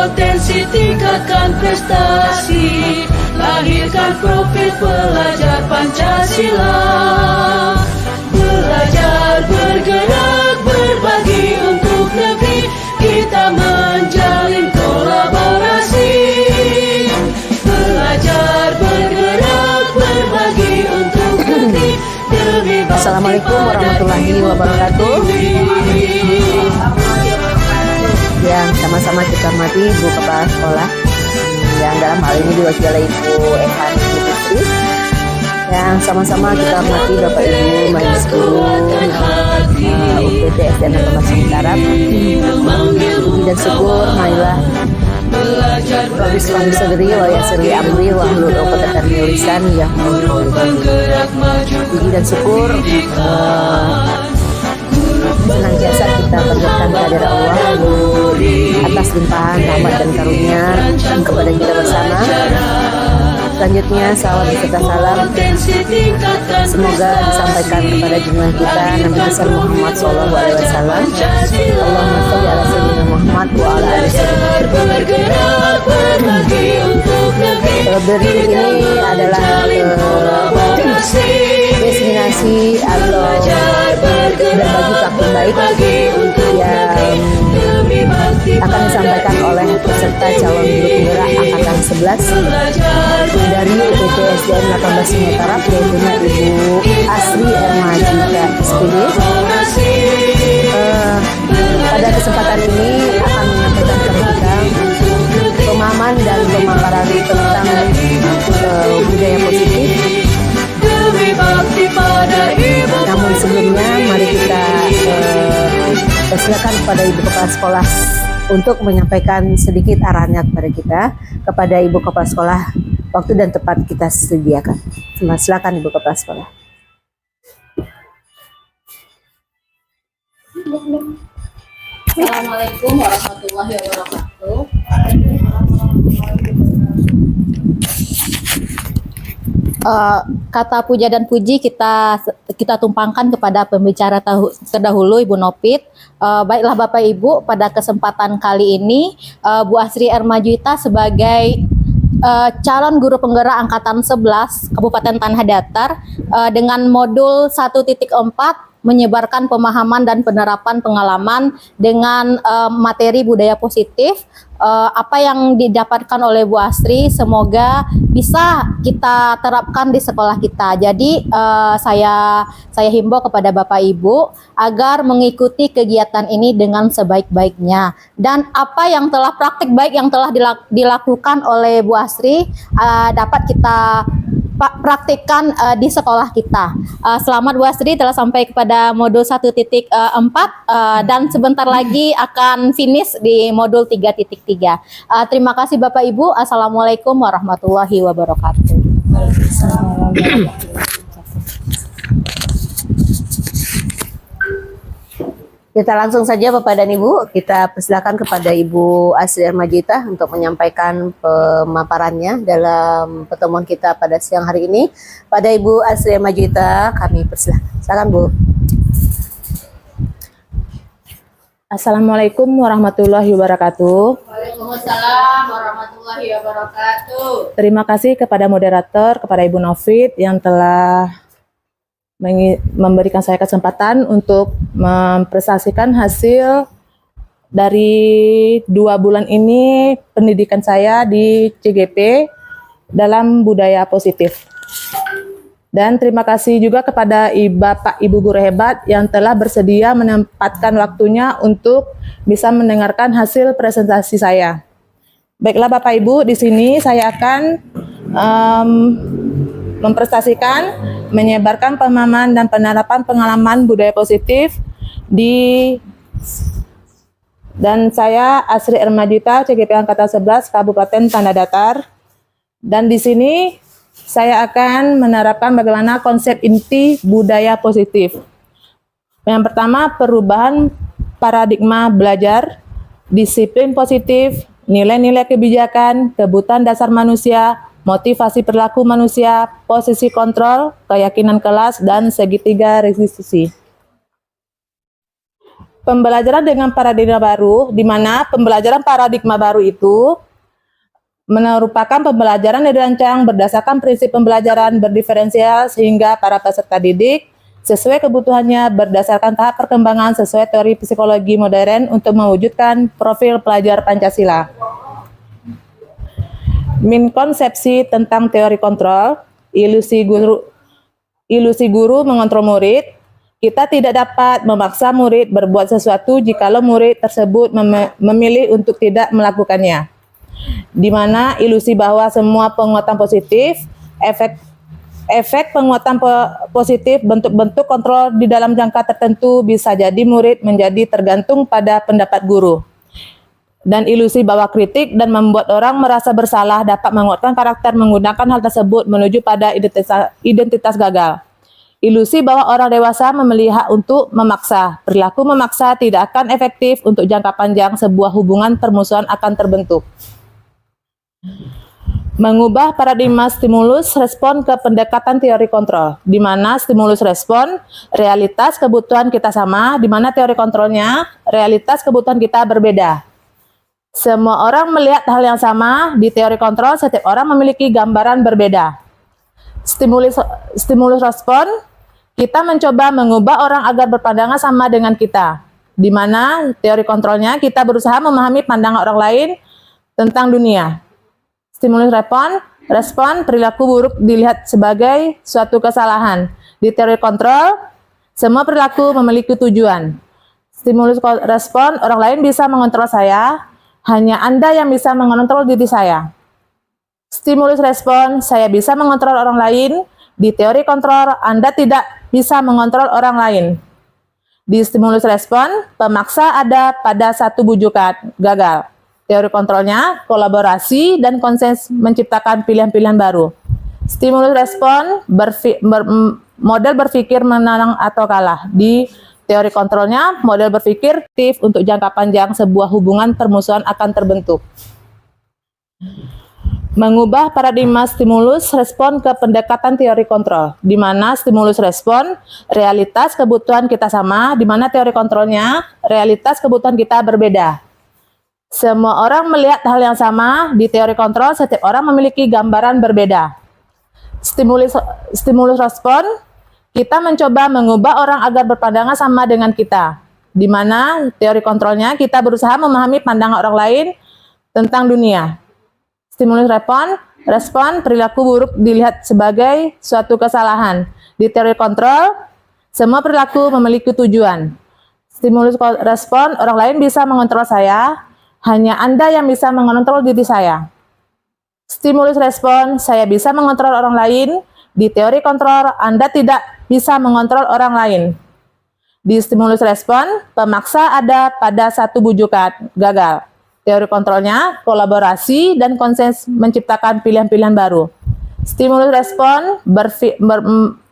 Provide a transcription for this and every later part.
potensi, tingkatkan prestasi, lahirkan profil pelajar Pancasila. Belajar, bergerak, berbagi untuk negeri, kita menjalin kolaborasi. Belajar, bergerak, berbagi untuk negeri, demi bakti. Assalamualaikum warahmatullahi wabarakatuh. Yang sama-sama kita hormati Ibu Kepala Sekolah, yang dalam hal ini diwakili Ibu Ehan Fitri, yang sama-sama kita hormati Bapak Ibu Majelis Guru UPT SDN Informasi Tarap, puji dan syukur marilah Profis Fahmi Segeri wa Yasiri Amri wa Hlul Uqdatan min Lisan yafqahu qawli. Puji dan syukur senantiasa kita panjatkan kehadirat Allah atas limpahan rahmat dan karunia kepada kita bersama. Selanjutnya salawat serta salam semoga disampaikan kepada junjungan kita Nabi besar Muhammad sallallahu alaihi wasallam. Allahumma shalli ala sayyidina Muhammad wa ala ali sayyidina. Berikut ini adalah destinasi atau berbagi praktik baik yang akan disampaikan oleh peserta calon guru penggerak angkatan 11 dari UPT SDN 18 Tarap, yaitu Ibu Asri Ermajita SPD. Pada kesempatan ini akan menyampaikan kepada kita pemahaman dan pemaparan tentang budaya positif. Namun sebelumnya mari kita persilakan kepada Ibu Kepala Sekolah untuk menyampaikan sedikit arahannya kepada kita. Kepada Ibu Kepala Sekolah, waktu dan tempat kita sediakan. Silakan Ibu Kepala Sekolah. Assalamualaikum warahmatullahi wabarakatuh. Kata puja dan puji kita tumpangkan kepada pembicara terdahulu, Ibu Nopit. Baiklah Bapak Ibu, pada kesempatan kali ini Bu Asri Ermajita sebagai calon guru penggerak angkatan 11 Kabupaten Tanah Datar dengan modul 1.4 menyebarkan pemahaman dan penerapan pengalaman dengan materi budaya positif. Apa yang didapatkan oleh Bu Asri semoga bisa kita terapkan di sekolah kita. Jadi saya himbau kepada Bapak Ibu agar mengikuti kegiatan ini dengan sebaik-baiknya, dan apa yang telah praktik baik yang telah dilakukan oleh Bu Asri dapat kita praktikkan di sekolah kita. Selamat Bu Asri telah sampai kepada modul 1.4 dan sebentar lagi akan finish di modul 3.3. Terima kasih Bapak Ibu. Assalamualaikum warahmatullahi wabarakatuh. Kita langsung saja Bapak dan Ibu, kita persilakan kepada Ibu Asri Ermajita untuk menyampaikan pemaparannya dalam pertemuan kita pada siang hari ini. Pada Ibu Asri Ermajita kami persilakan. Silakan Bu. Assalamualaikum warahmatullahi wabarakatuh. Waalaikumsalam warahmatullahi wabarakatuh. Terima kasih kepada moderator, kepada Ibu Novit yang telah memberikan saya kesempatan untuk mempresentasikan hasil dari 2 bulan ini pendidikan saya di CGP dalam budaya positif. Dan terima kasih juga kepada Bapak Ibu guru hebat yang telah bersedia menempatkan waktunya untuk bisa mendengarkan hasil presentasi saya. Baiklah Bapak Ibu, di sini saya akan mempresentasikan menyebarkan pemahaman dan penerapan pengalaman budaya positif dan saya Asri Ermajita, CGP Angkatan 11 Kabupaten Tanah Datar. Dan di sini saya akan menerapkan bagaimana konsep inti budaya positif. Yang pertama, perubahan paradigma belajar, disiplin positif, nilai-nilai kebijakan, kebutuhan dasar manusia, motivasi perilaku manusia, posisi kontrol, keyakinan kelas, dan segitiga restitusi. pembelajaran dengan paradigma baru, di mana pembelajaran paradigma baru itu merupakan pembelajaran yang dirancang berdasarkan prinsip pembelajaran berdiferensial sehingga para peserta didik sesuai kebutuhannya berdasarkan tahap perkembangan sesuai teori psikologi modern untuk mewujudkan profil pelajar Pancasila. Minkonsepsi tentang teori kontrol, ilusi guru mengontrol murid. Kita tidak dapat memaksa murid berbuat sesuatu jikalau murid tersebut memilih untuk tidak melakukannya. Di mana ilusi bahwa semua penguatan positif, efek penguatan positif, bentuk-bentuk kontrol di dalam jangka tertentu bisa jadi murid menjadi tergantung pada pendapat guru. Dan ilusi bahwa kritik dan membuat orang merasa bersalah dapat menguatkan karakter menggunakan hal tersebut menuju pada identitas gagal. Ilusi bahwa orang dewasa memiliki hak untuk memaksa. Perilaku memaksa tidak akan efektif untuk jangka panjang, sebuah hubungan permusuhan akan terbentuk. Mengubah paradigma stimulus respon ke pendekatan teori kontrol, di mana stimulus respon realitas kebutuhan kita sama, di mana teori kontrolnya realitas kebutuhan kita berbeda. Semua orang melihat hal yang sama. Di teori kontrol, setiap orang memiliki gambaran berbeda. Stimulus respon, kita mencoba mengubah orang agar berpandangan sama dengan kita. Di mana teori kontrolnya, kita berusaha memahami pandangan orang lain tentang dunia. Stimulus respon, perilaku buruk dilihat sebagai suatu kesalahan. Di teori kontrol, semua perilaku memiliki tujuan. Stimulus respon, orang lain bisa mengontrol saya. Hanya Anda yang bisa mengontrol diri saya. Stimulus respon, saya bisa mengontrol orang lain. Di teori kontrol, Anda tidak bisa mengontrol orang lain. Di stimulus respon, pemaksa ada pada satu bujukan, gagal. Teori kontrolnya, kolaborasi dan konsens menciptakan pilihan-pilihan baru. Stimulus respon, model berpikir menang atau kalah. Di teori kontrolnya, model berpikir aktif untuk jangka panjang, sebuah hubungan permusuhan akan terbentuk. Mengubah paradigma stimulus respon ke pendekatan teori kontrol, di mana stimulus respon realitas kebutuhan kita sama, di mana teori kontrolnya realitas kebutuhan kita berbeda. Semua orang melihat hal yang sama. Di teori kontrol, setiap orang memiliki gambaran berbeda. Stimulus respon, kita mencoba mengubah orang agar berpandangan sama dengan kita. Di mana teori kontrolnya, kita berusaha memahami pandangan orang lain tentang dunia. Stimulus respon, perilaku buruk dilihat sebagai suatu kesalahan. Di teori kontrol, semua perilaku memiliki tujuan. Stimulus respon, orang lain bisa mengontrol saya. Hanya Anda yang bisa mengontrol diri saya. Stimulus respon, saya bisa mengontrol orang lain. Di teori kontrol, Anda tidak bisa mengontrol orang lain. Di stimulus respon, pemaksa ada pada satu bujukan, gagal. Teori kontrolnya, kolaborasi dan konsens menciptakan pilihan-pilihan baru. Stimulus respon,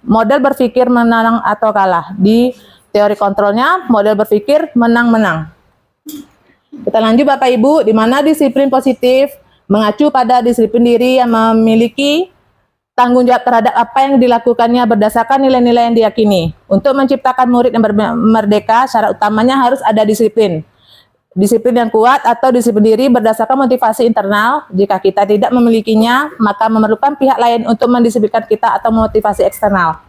model berpikir menang atau kalah. Di teori kontrolnya, model berpikir menang-menang. Kita lanjut Bapak Ibu, di mana disiplin positif mengacu pada disiplin diri yang memiliki tanggung jawab terhadap apa yang dilakukannya berdasarkan nilai-nilai yang diyakini. Untuk menciptakan murid yang merdeka, syarat utamanya harus ada disiplin. Disiplin yang kuat atau disiplin diri berdasarkan motivasi internal. Jika kita tidak memilikinya, maka memerlukan pihak lain untuk mendisiplinkan kita atau motivasi eksternal.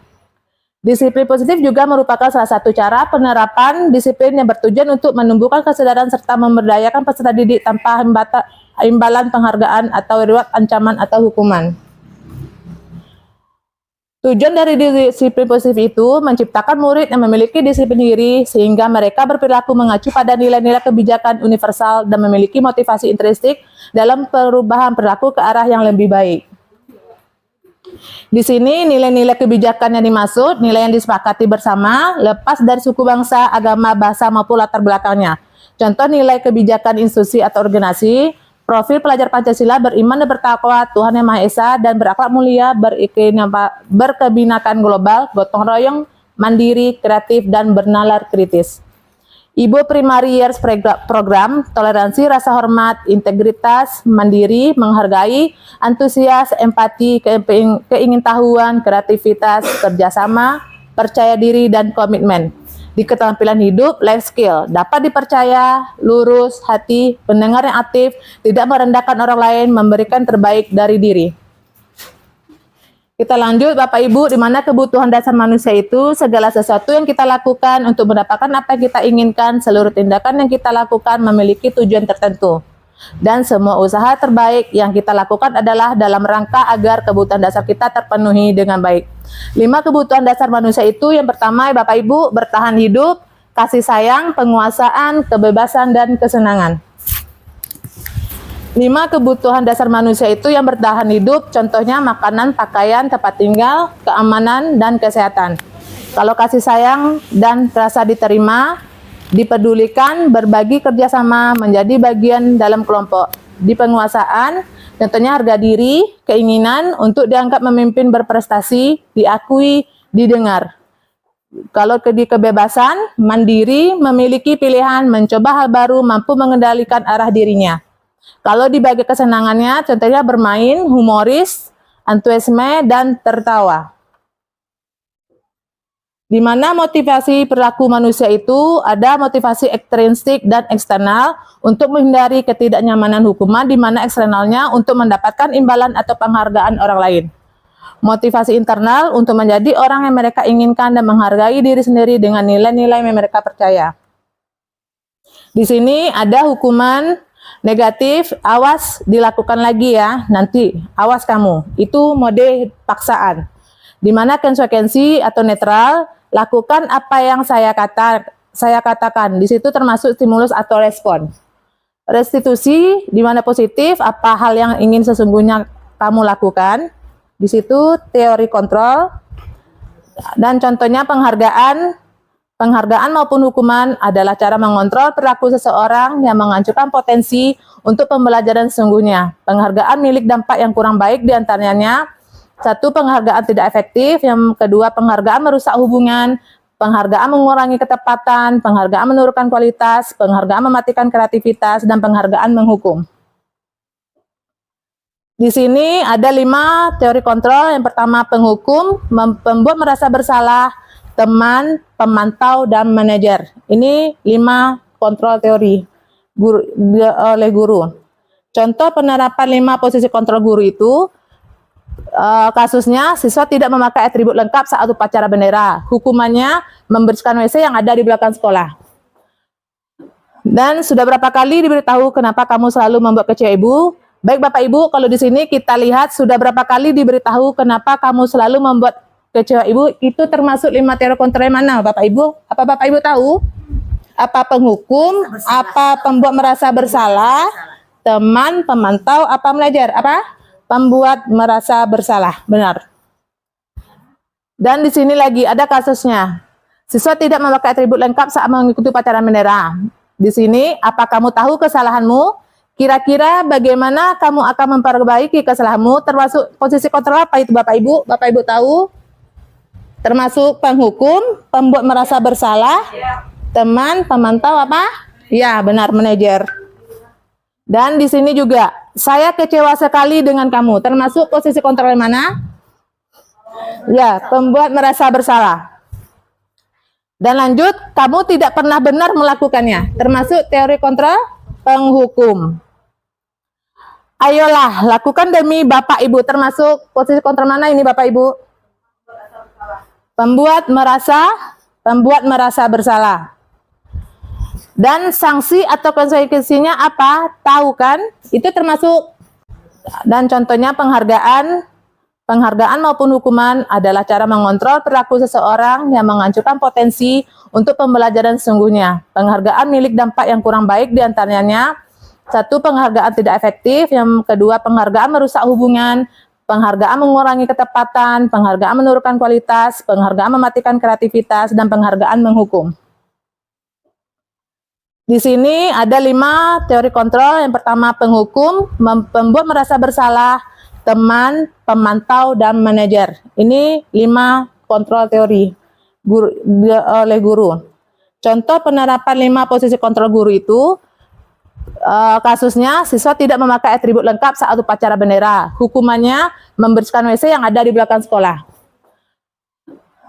Disiplin positif juga merupakan salah satu cara penerapan disiplin yang bertujuan untuk menumbuhkan kesadaran serta memberdayakan peserta didik tanpa imbalan penghargaan atau reward, ancaman atau hukuman. Tujuan dari disiplin positif itu menciptakan murid yang memiliki disiplin diri sehingga mereka berperilaku mengacu pada nilai-nilai kebijakan universal dan memiliki motivasi intrinsik dalam perubahan perilaku ke arah yang lebih baik. Di sini nilai-nilai kebijakan yang dimaksud, nilai yang disepakati bersama, lepas dari suku bangsa, agama, bahasa, maupun latar belakangnya. Contoh nilai kebijakan institusi atau organisasi, profil pelajar Pancasila beriman dan bertakwa Tuhan Yang Maha Esa dan berakhlak mulia, berkebinakan global, gotong royong, mandiri, kreatif, dan bernalar kritis. Ibu Primary Years Program, toleransi, rasa hormat, integritas, mandiri, menghargai, antusias, empati, keingintahuan, kreativitas, kerjasama, percaya diri, dan komitmen. di keterampilan hidup, life skill, dapat dipercaya, lurus, hati, pendengar yang aktif, tidak merendahkan orang lain, memberikan terbaik dari diri. Kita lanjut Bapak Ibu, di mana kebutuhan dasar manusia itu segala sesuatu yang kita lakukan untuk mendapatkan apa yang kita inginkan, seluruh tindakan yang kita lakukan memiliki tujuan tertentu. Dan semua usaha terbaik yang kita lakukan adalah dalam rangka agar kebutuhan dasar kita terpenuhi dengan baik. 5 kebutuhan dasar manusia itu yang pertama Bapak Ibu, bertahan hidup, kasih sayang, penguasaan, kebebasan, dan kesenangan. 5 kebutuhan dasar manusia itu yang bertahan hidup, contohnya makanan, pakaian, tempat tinggal, keamanan, dan kesehatan. Kalau kasih sayang dan rasa diterima, dipedulikan, berbagi kerjasama, menjadi bagian dalam kelompok. Di penguasaan, contohnya harga diri, keinginan untuk dianggap memimpin berprestasi, diakui, didengar. Kalau di kebebasan, mandiri, memiliki pilihan, mencoba hal baru, mampu mengendalikan arah dirinya. Kalau dibagi kesenangannya, contohnya bermain, humoris, antusiasme, dan tertawa. Di mana motivasi perilaku manusia itu ada motivasi ekstrinsik dan eksternal untuk menghindari ketidaknyamanan hukuman, di mana eksternalnya untuk mendapatkan imbalan atau penghargaan orang lain. Motivasi internal untuk menjadi orang yang mereka inginkan dan menghargai diri sendiri dengan nilai-nilai yang mereka percaya. Di sini ada hukuman negatif, awas dilakukan lagi ya, nanti awas kamu. Itu mode paksaan. Di mana konsekuensi atau netral, lakukan apa yang saya katakan. Di situ termasuk stimulus atau respon. Restitusi, di mana positif, apa hal yang ingin sesungguhnya kamu lakukan. Di situ teori kontrol. Dan contohnya penghargaan maupun hukuman adalah cara mengontrol perilaku seseorang yang menghancurkan potensi untuk pembelajaran sesungguhnya. Penghargaan milik dampak yang kurang baik diantaranya, 1. Penghargaan tidak efektif. Yang kedua, penghargaan merusak hubungan. Penghargaan mengurangi ketepatan. Penghargaan menurunkan kualitas. Penghargaan mematikan kreativitas. Dan penghargaan menghukum. Di sini ada 5 teori kontrol. Yang pertama, penghukum, pembuat merasa bersalah, teman, pemantau, dan manajer. Ini 5 kontrol teori oleh guru. Contoh penerapan 5 posisi kontrol guru itu, kasusnya siswa tidak memakai atribut lengkap saat upacara bendera. Hukumannya membersihkan WC yang ada di belakang sekolah. Dan sudah berapa kali diberitahu kenapa kamu selalu membuat kecewa ibu? Baik Bapak Ibu, kalau di sini kita lihat sudah berapa kali diberitahu kenapa kamu selalu membuat kecewa ibu. Itu termasuk 5 teori kontrol yang mana Bapak Ibu? Apa Bapak Ibu tahu? Apa penghukum? Apa pembuat merasa bersalah? Teman, pemantau, apa manajer? Apa? Pembuat merasa bersalah, benar. Dan di sini lagi ada kasusnya. Siswa tidak memakai atribut lengkap saat mengikuti upacara bendera. Di sini, apa kamu tahu kesalahanmu? Kira-kira bagaimana kamu akan memperbaiki kesalahanmu? Termasuk posisi kontrol apa itu Bapak Ibu? Bapak Ibu tahu? Termasuk penghukum, pembuat merasa bersalah, teman, pemantau apa? Ya, benar, manajer. Dan di sini juga, saya kecewa sekali dengan kamu. Termasuk posisi kontrol yang mana? Ya, pembuat merasa bersalah. Dan lanjut, kamu tidak pernah benar melakukannya. Termasuk teori kontrol penghukum. Ayolah, lakukan demi Bapak Ibu. Termasuk posisi kontrol mana ini Bapak Ibu? Pembuat merasa bersalah. Dan sanksi atau konsekuensinya apa? Tahu kan? Itu termasuk. Dan contohnya penghargaan maupun hukuman adalah cara mengontrol perilaku seseorang yang menghancurkan potensi untuk pembelajaran sesungguhnya. Penghargaan milik dampak yang kurang baik diantaranya, 1. Penghargaan tidak efektif. Yang kedua, penghargaan merusak hubungan. Penghargaan mengurangi ketepatan. Penghargaan menurunkan kualitas. Penghargaan mematikan kreativitas. Dan penghargaan menghukum. Di sini ada 5 teori kontrol. Yang pertama penghukum, pembuat merasa bersalah, teman, pemantau, dan manajer. Ini 5 kontrol teori oleh guru. Contoh penerapan 5 posisi kontrol guru itu, kasusnya siswa tidak memakai atribut lengkap saat upacara bendera. Hukumannya membersihkan WC yang ada di belakang sekolah.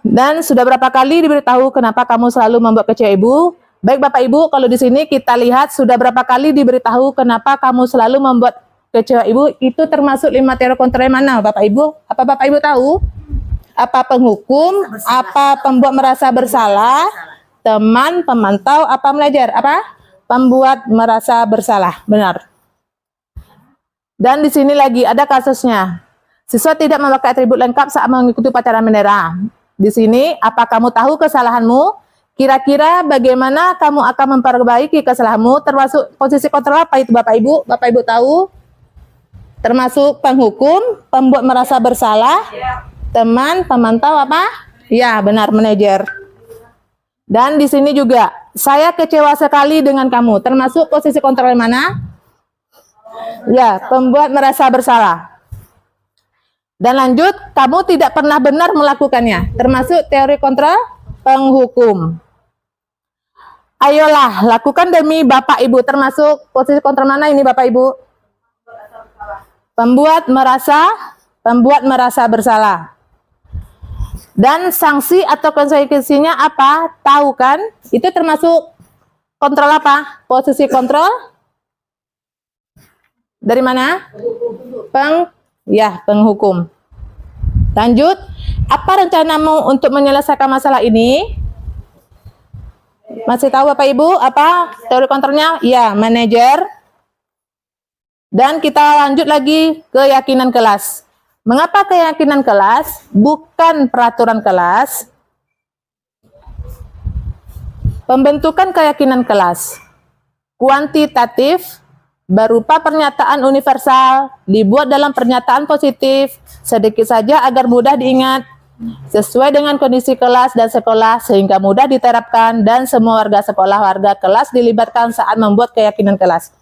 Dan sudah berapa kali diberitahu kenapa kamu selalu membuat kecewa ibu? Baik Bapak Ibu, kalau di sini kita lihat sudah berapa kali diberitahu kenapa kamu selalu membuat kecewa ibu, itu termasuk 5 teori kontrol yang mana Bapak Ibu? Apa Bapak Ibu tahu? Apa penghukum, apa pembuat merasa bersalah, teman, pemantau, apa belajar? Apa? Pembuat merasa bersalah. Benar. Dan di sini lagi ada kasusnya. Siswa tidak memakai atribut lengkap saat mengikuti upacara bendera. Di sini, apa kamu tahu kesalahanmu? Kira-kira bagaimana kamu akan memperbaiki kesalahanmu? Termasuk posisi kontrol apa itu Bapak Ibu? Bapak Ibu tahu? Termasuk penghukum, pembuat merasa bersalah, teman, pemantau apa? Ya, benar, manajer. Dan di sini juga, saya kecewa sekali dengan kamu. Termasuk posisi kontrol mana? Ya, pembuat merasa bersalah. Dan lanjut, kamu tidak pernah benar melakukannya. Termasuk teori kontrol penghukum. Ayolah, lakukan demi Bapak Ibu. Termasuk posisi kontrol mana ini Bapak Ibu? Pembuat merasa bersalah. Dan sanksi atau konsekuensinya apa? Tahu kan? Itu termasuk kontrol apa? Posisi kontrol? Dari mana? Penghukum. Lanjut, apa rencanamu untuk menyelesaikan masalah ini? Masih tahu Bapak Ibu apa teori kontrolnya? Ya, manajer. Dan kita lanjut lagi keyakinan kelas. Mengapa keyakinan kelas? Bukan peraturan kelas. Pembentukan keyakinan kelas. Kuantitatif, berupa pernyataan universal, dibuat dalam pernyataan positif, sedikit saja agar mudah diingat, sesuai dengan kondisi kelas dan sekolah sehingga mudah diterapkan dan semua warga sekolah, warga kelas dilibatkan saat membuat keyakinan kelas.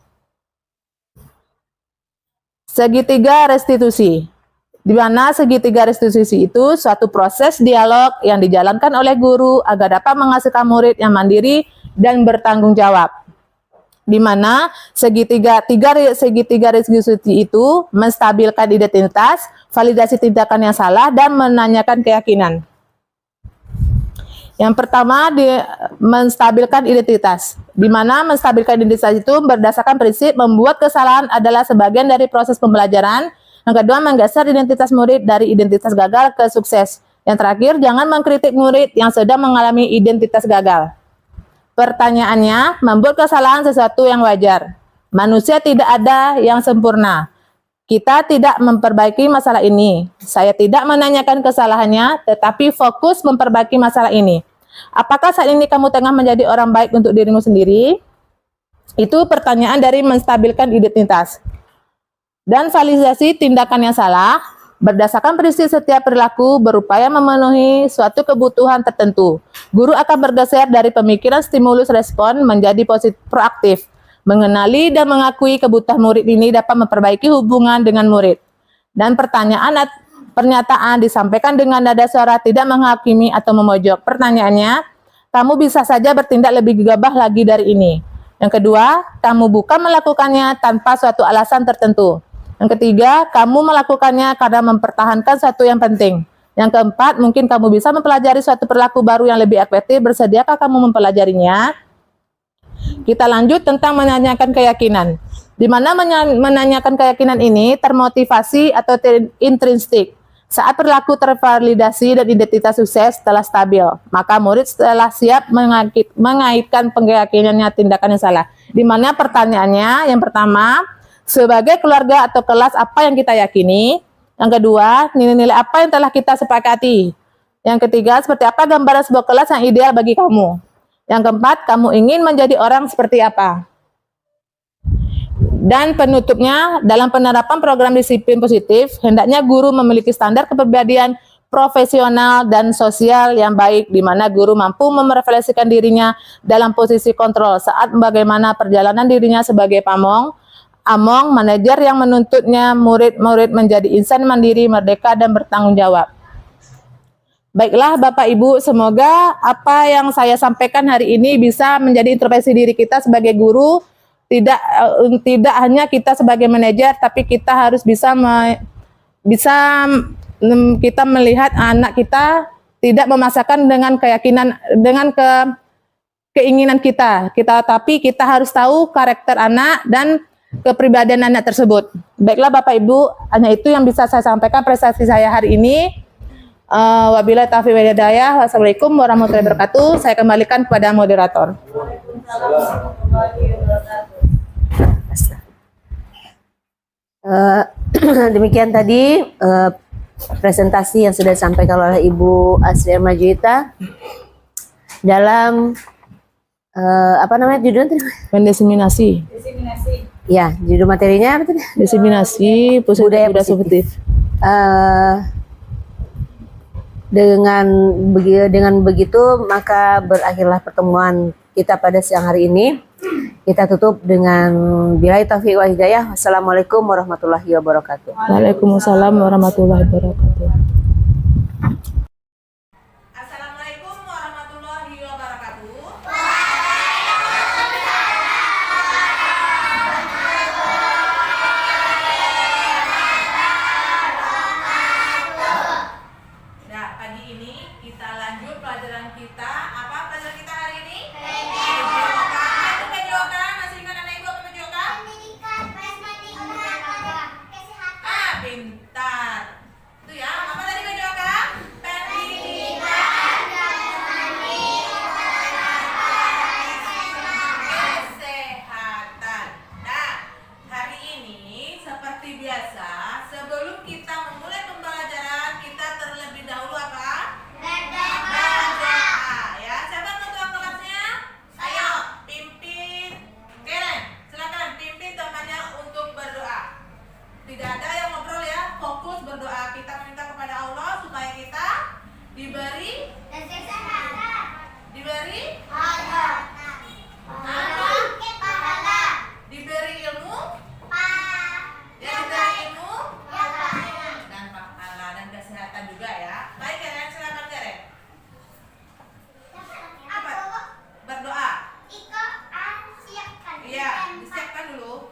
Segitiga restitusi. Di mana segitiga restitusi itu suatu proses dialog yang dijalankan oleh guru agar dapat menghasilkan murid yang mandiri dan bertanggung jawab. Di mana segitiga restitusi itu menstabilkan identitas, validasi tindakan yang salah, dan menanyakan keyakinan. Yang pertama, menstabilkan identitas. Di mana menstabilkan identitas itu berdasarkan prinsip membuat kesalahan adalah sebagian dari proses pembelajaran. Yang kedua, menggeser identitas murid dari identitas gagal ke sukses. Yang terakhir, jangan mengkritik murid yang sedang mengalami identitas gagal. Pertanyaannya, membuat kesalahan sesuatu yang wajar. Manusia tidak ada yang sempurna. Kita tidak memperbaiki masalah ini. Saya tidak menanyakan kesalahannya, tetapi fokus memperbaiki masalah ini. Apakah saat ini kamu tengah menjadi orang baik untuk dirimu sendiri? Itu pertanyaan dari menstabilkan identitas. Dan validasi tindakan yang salah, berdasarkan prinsip setiap perilaku berupaya memenuhi suatu kebutuhan tertentu. Guru akan bergeser dari pemikiran stimulus respon menjadi proaktif. Mengenali dan mengakui kebutuhan murid ini dapat memperbaiki hubungan dengan murid. Dan pernyataan disampaikan dengan nada suara tidak menghakimi atau memojok. Pertanyaannya, kamu bisa saja bertindak lebih gegabah lagi dari ini. Yang kedua, kamu bukan melakukannya tanpa suatu alasan tertentu. Yang ketiga, kamu melakukannya karena mempertahankan sesuatu yang penting. Yang keempat, mungkin kamu bisa mempelajari suatu perilaku baru yang lebih efektif. Bersediakah kamu mempelajarinya? Kita lanjut tentang menanyakan keyakinan. Di mana menanyakan keyakinan ini termotivasi atau intrinsik. Saat perilaku tervalidasi dan identitas sukses telah stabil, maka murid telah siap mengaitkan keyakinannya tindakan yang salah. Di mana pertanyaannya, yang pertama, sebagai keluarga atau kelas apa yang kita yakini? Yang kedua, nilai-nilai apa yang telah kita sepakati? Yang ketiga, seperti apa gambaran sebuah kelas yang ideal bagi kamu? Yang keempat, kamu ingin menjadi orang seperti apa? Dan penutupnya, dalam penerapan program disiplin positif, hendaknya guru memiliki standar kepribadian profesional dan sosial yang baik, di mana guru mampu merefleksikan dirinya dalam posisi kontrol saat bagaimana perjalanan dirinya sebagai among, manajer yang menuntutnya murid-murid menjadi insan mandiri, merdeka, dan bertanggung jawab. Baiklah Bapak Ibu, semoga apa yang saya sampaikan hari ini bisa menjadi introspeksi diri kita sebagai guru. Tidak hanya kita sebagai manajer, tapi kita harus bisa kita melihat anak kita tidak memaksakan dengan keyakinan, dengan keinginan kita, tapi kita harus tahu karakter anak dan kepribadian anak tersebut. Baiklah Bapak Ibu, hanya itu yang bisa saya sampaikan prestasi saya hari ini. Wabillahi taufiq wal hidayah. Wassalamualaikum warahmatullahi wabarakatuh. Saya kembalikan kepada moderator. Demikian tadi presentasi yang sudah disampaikan oleh Ibu Asri Ermajuyita dalam apa namanya judulnya? Mendiseminasi. Ya, judul materinya apa tadi? Diseminasi budaya positif. Dengan begitu maka berakhirlah pertemuan kita pada siang hari ini. Kita tutup dengan billahi taufiq wal hidayah. Wassalamualaikum warahmatullahi wabarakatuh. Waalaikumsalam warahmatullahi wabarakatuh. Assalamualaikum warahmatullahi wabarakatuh. Nah, pagi ini kita lanjut pelajaran kita. Apa pelajaran kita hari ini? Kejokan. Itu kejokan. Masih ingat anak ibu apa kejokan? Pintar. Itu ya. Apa tadi kejokan? Kesehatan. Nah, hari ini seperti biasa, sebelum kita memulai pembelajaran, kita terlebih dahulu apa? Berdoa. Ya, siapa ketua kelasnya? Ayo, pimpin. Keren, silakan pimpin temannya untuk berdoa. Tidak ada yang ngobrol ya, fokus berdoa. Kita minta kepada Allah supaya kita diberi diberi ilmu, diberi ilmu dan pahala dan kesehatan juga ya. Baik Keren, silakan Keren. Apa? Berdoa. Iya, disiapkan dulu.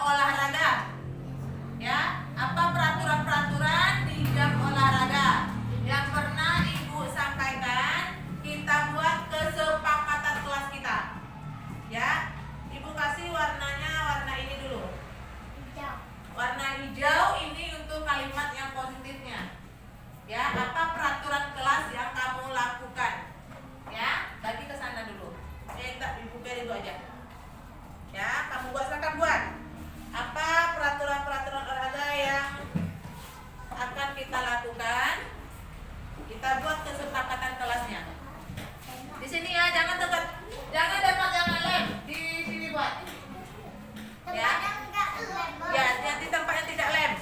olahraga. Ya, apa peraturan-peraturan di jam olahraga yang pernah Ibu sampaikan, kita buat kesepakatan kelas kita. Ya, Ibu kasih warnanya warna ini dulu. Warna hijau ini untuk kalimat yang positifnya. Ya, apa peraturan kelas yang kamu lakukan? Ya, bagi ke sana dulu. Tak Ibu biar itu aja. Ya, kamu buat, silakan buat. Apa peraturan-peraturan olahraga yang akan kita lakukan? Kita buat kesepakatan kelasnya. Di sini ya, jangan dekat, jangan lem. Di sini buat. Ya. Ya, di tempat yang tidak lem.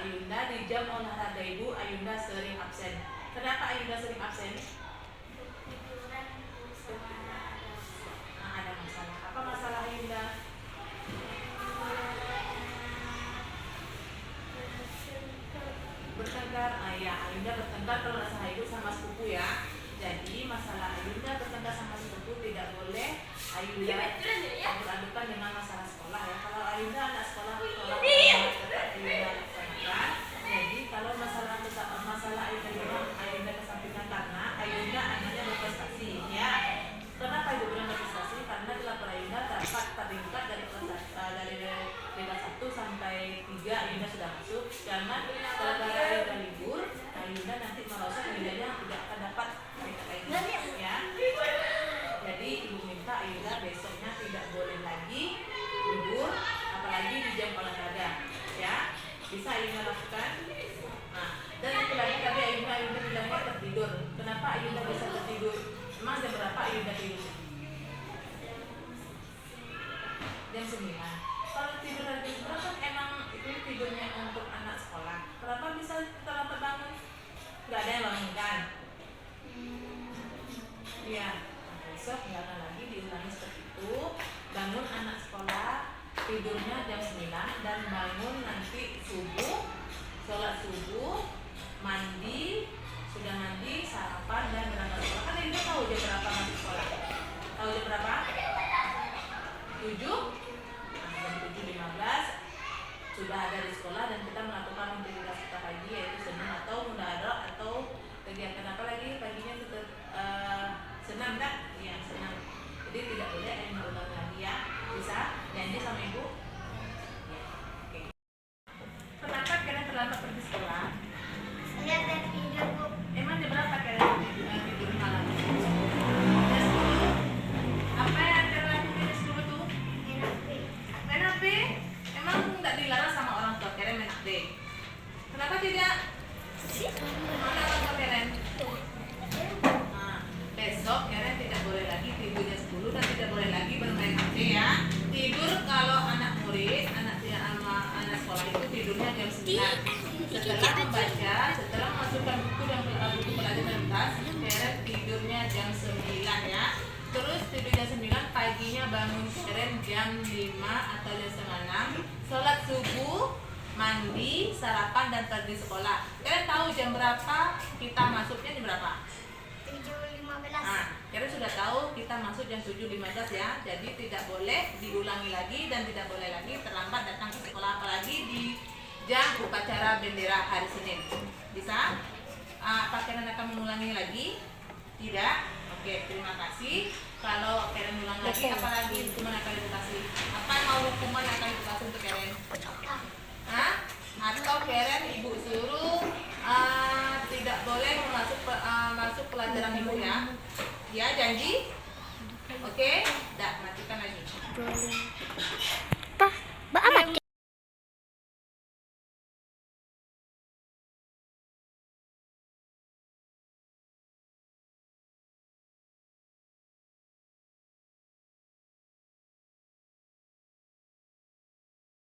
Ayunda di jam olahraga Ibu, Ayunda sering absen. Kenapa Ayunda sering absen? Nah, ada masalah. Apa masalah Ayunda? Bertengkar. Ya, Ayunda bertengkar kalau rasa Ibu sama sepupu ya. Jadi masalah Ayunda bertengkar sama sepupu tidak boleh Ayunda beradu-adukan dengan masalah sekolah ya. Kalau Ayunda anak sekolah tetap Ayunda laksanakan. Jadi kalau masalah Ayunda kesampingkan karena Ayunda anaknya berprestasi ya. Kenapa Ibu bilang berprestasi? Karena di lapor Ayunda dapat tertingkat dari kelas 1 sampai 3 Ayunda sudah masuk. Jangan gara-gara Ayunda libur, Ayunda nanti merosot Ayundanya tidak akan dapat ya. Jadi Ibu minta Ayunda besoknya tidak boleh lagi libur, apalagi di jam olahraga ya. Bisa Ayunda lakukan. Nah, dan itu lagi tadi Ayunda bilangnya tertidur. Kenapa Ayunda bisa tertidur? Emang jam berapa Ayunda tidur? Jam 9. Kalau tidur dari jam 9 kan emang itu tidurnya untuk anak sekolah. Kenapa bisa terlambat bangun? Gak ada yang bangunkan. Iya, besok jangan lagi diulangi seperti itu. Bangun anak sekolah, tidurnya jam 9 dan bangun nanti subuh, sholat subuh, mandi, sudah mandi, sarapan dan berangkat sekolah. Kan Ibu tahu jam berapa masuk sekolah? Tahu jam berapa? 7? Jam 7.15 sudah ada di sekolah dan kita melakukan aktivitas kita pagi yaitu senam atau mudaharah atau kegiatan apa lagi paginya kita senam kan? Iya senam. Jadi tidak boleh Ayunda ulang lagi ya. Bisa? Janji sama Ibu? Ya. Oke. Kenapa kalian terlambat pergi sekolah? Saya tidur, Bu. Emang jam berapa kalian tidur malam? Jam 10? Apa yang kalian lakukan jam 10 tuh? Main HP? Emang nggak dilarang sama orang tua kalian main HP? Kenapa tidak? Mana orang tua kalian? Nah, besok kalian tidak boleh lagi tidur jam 10 dan tidak boleh lagi bermain HP ya. Tidur kalau anak murid, anak sekolah itu tidurnya jam 9. Setelah membaca, setelah memasukkan buku dan buku pelajaran tas, kalian tidurnya jam 9 ya. Terus tidur jam 9, paginya bangun keren jam 5 atau jam setengah 6, sholat subuh, mandi, sarapan dan pergi sekolah. Kalian tahu jam berapa kita masuknya jam berapa? 7.15. Nah, kalian sudah tahu kita masuk jam 7.15 ya. Jadi tidak boleh diulangi lagi dan tidak boleh lagi terlambat datang ke sekolah apalagi di jam upacara bendera hari Senin. Bisa? Apa kalian akan mengulangi lagi? Tidak? Oke, terima kasih. Kalau kalian ulang lagi, apalagi hukuman akan dikasih? Apa mau hukuman akan dikasih untuk kalian? Hah? Atau kalian Ibu suruh tidak boleh masuk pelajaran Ibu ya? Ya, janji? Oke? Dah, matikan lagi.